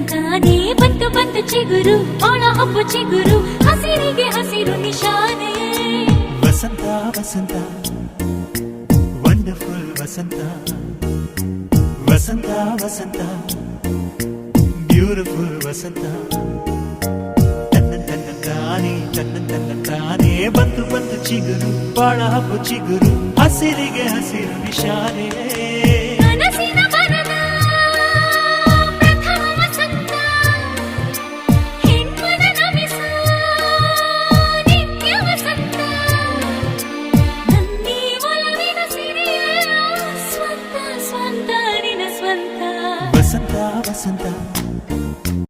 ತಂತಾನೇ ಬಂತು ಬಂತು ಚಿಗುರು ಬಾಳ ಹಬ್ಬ ಚಿಗುರು ಹಸಿರಿಗೆ ಹಸಿರು ನಿಶಾನೆ ವಸಂತ ವಸಂತ ವಂಡರ್ಫುಲ್ ವಸಂತ ವಸಂತ ವಸಂತ ಬ್ಯೂಟಿಫುಲ್ ವಸಂತ ತಾನೇ ಬಂತು ಬಂತು ಚಿಗುರು ಬಾಳ ಹಬ್ಬ ಚಿಗುರು ಹಸಿರಿಗೆ ಹಸಿರು ನಿಶಾನೆ